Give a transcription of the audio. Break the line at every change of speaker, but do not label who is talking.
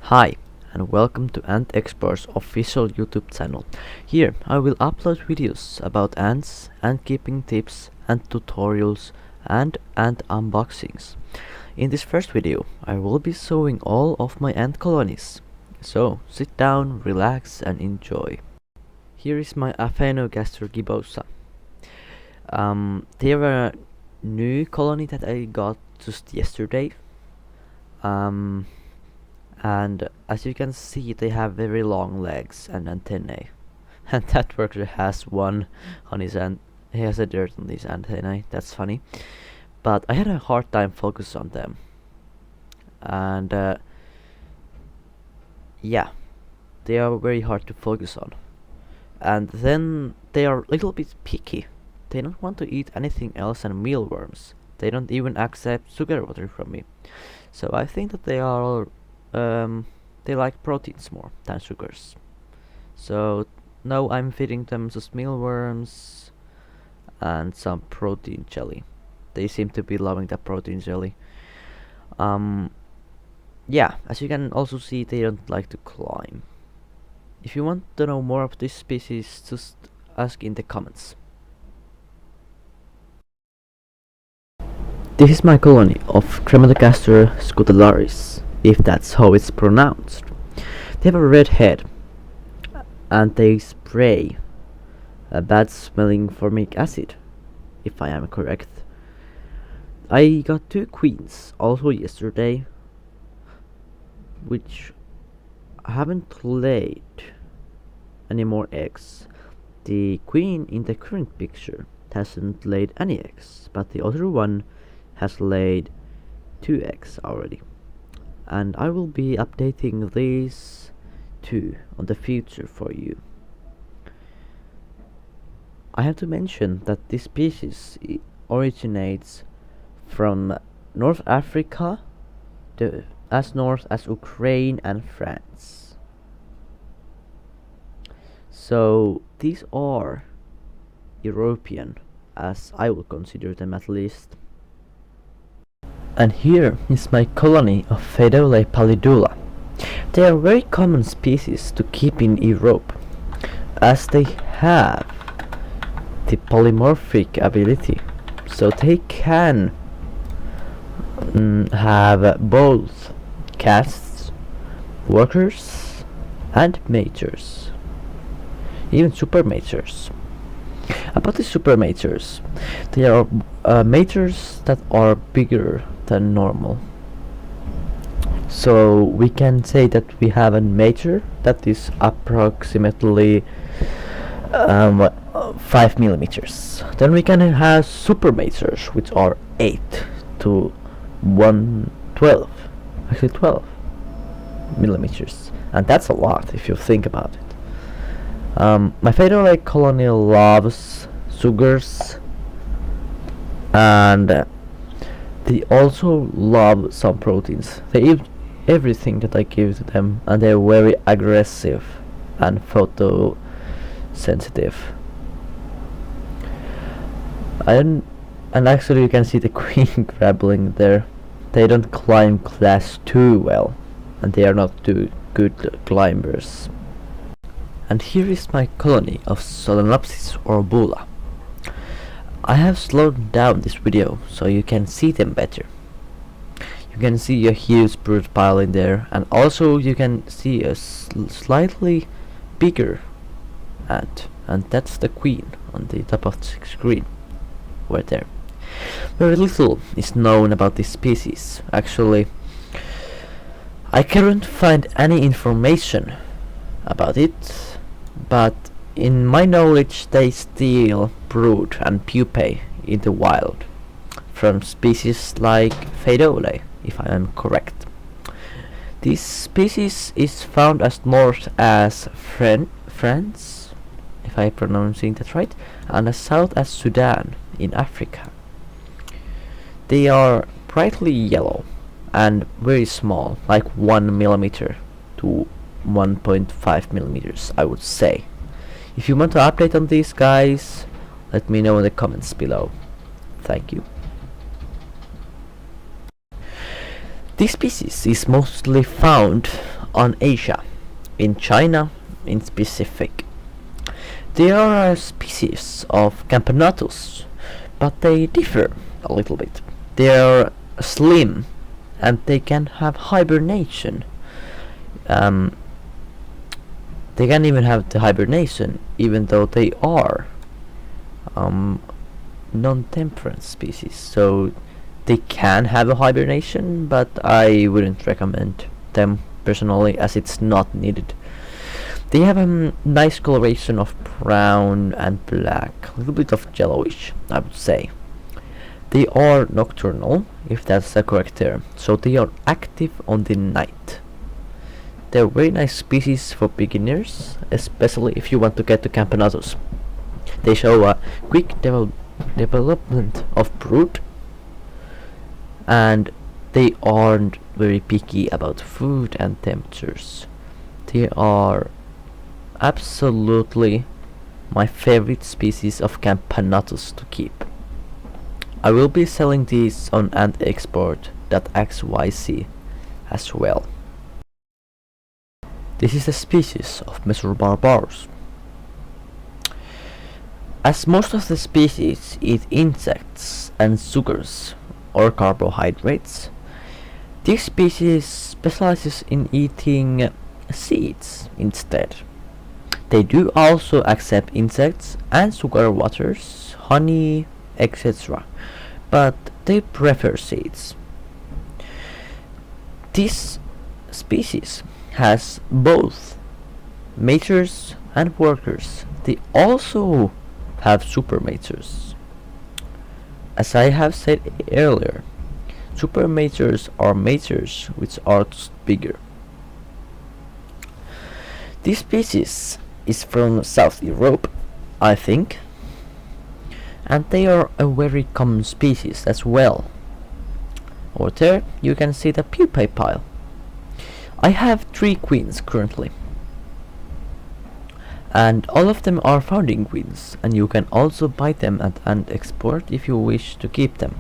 Hi, and welcome to Antexports official YouTube channel. Here I will upload videos about ants, ant keeping tips and tutorials and ant unboxings. In this first video I will be showing all of my ant colonies. So sit down, relax and enjoy. Here is my Aphaenogaster gibosa. They are a new colony that I got just yesterday. And as you can see, they have very long legs and antennae. And that worker has one on his he has a dirt on his antennae. That's funny. But I had a hard time focus on them. And yeah, they are very hard to focus on. And then they are a little bit picky. They don't want to eat anything else than mealworms. They don't even accept sugar water from me. So I think that they like proteins more than sugars. So now I'm feeding them just mealworms and some protein jelly. They seem to be loving the protein jelly. Yeah, as you can also see, they don't like to climb. If you want to know more of this species, just ask in the comments. This is my colony of Crematogaster scutellaris, if that's how it's pronounced. They have a red head and they spray a bad smelling formic acid, if I am correct. I got 2 queens also yesterday, which haven't laid any more eggs. The queen in the current picture hasn't laid any eggs, but the other one has laid 2 eggs already. And I will be updating these 2 on the future for you. I have to mention that this species originates from North Africa, as north as Ukraine and France. So these are European, as I will consider them at least. And here is my colony of Phaedolae pallidula. They are very common species to keep in Europe, as they have the polymorphic ability, so they can have both casts, workers and matures, even supermatures. About the supermatures, they are matures that are bigger than normal. So we can say that we have a mature that is approximately 5 millimeters. Then we can have supermatures, which are 8 to 112, actually 12 millimeters, and that's a lot if you think about it. My Phaedolae colony loves sugars, and they also love some proteins. They eat everything that I give to them, and they're very aggressive and photosensitive. And actually you can see the queen grappling there. They don't climb glass too well, and they are not too good climbers. And here is my colony of Solenopsis or Bula. I have slowed down this video so you can see them better. You can see a huge brood pile in there, and also you can see a slightly bigger ant, and that's the queen on the top of the screen, right there. Very little is known about this species. Actually, I can't find any information about it, but in my knowledge they still brood and pupae in the wild from species like Phaedolae, if I am correct. This species is found as north as France, if I'm pronouncing that right, and as south as Sudan in Africa. They are brightly yellow and very small, like 1 millimeter to 1.5 millimeters, I would say. If you want to update on these guys, let me know in the comments below. Thank you. This species is mostly found on Asia, in China in specific. They are a species of Campanatus, but they differ a little bit. They are slim and they can have hibernation. Um, they can even have the hibernation even though they are non-temperance species. So they can have a hibernation, but I wouldn't recommend them personally as it's not needed. They have a nice coloration of brown and black, a little bit of yellowish, I would say. They are nocturnal, if that's the correct term, so they are active on the night. They're very nice species for beginners, especially if you want to get to Campanatus. They show a quick development of brood, and they aren't very picky about food and temperatures. They are absolutely my favorite species of Campanatus to keep. I will be selling these on Antexport.xyz as well. This is a species of Mesobarbarus. As most of the species eat insects and sugars or carbohydrates, this species specializes in eating seeds instead. They do also accept insects and sugar waters, honey, etc., but they prefer seeds. This species has both maters and workers. They also have supermaters. As I have said earlier, supermaters are maters which are bigger. This species is from South Europe, I think, and they are a very common species as well. Over there you can see the pupae pile. I have 3 queens currently, and all of them are founding queens, and you can also buy them at Antexport if you wish to keep them.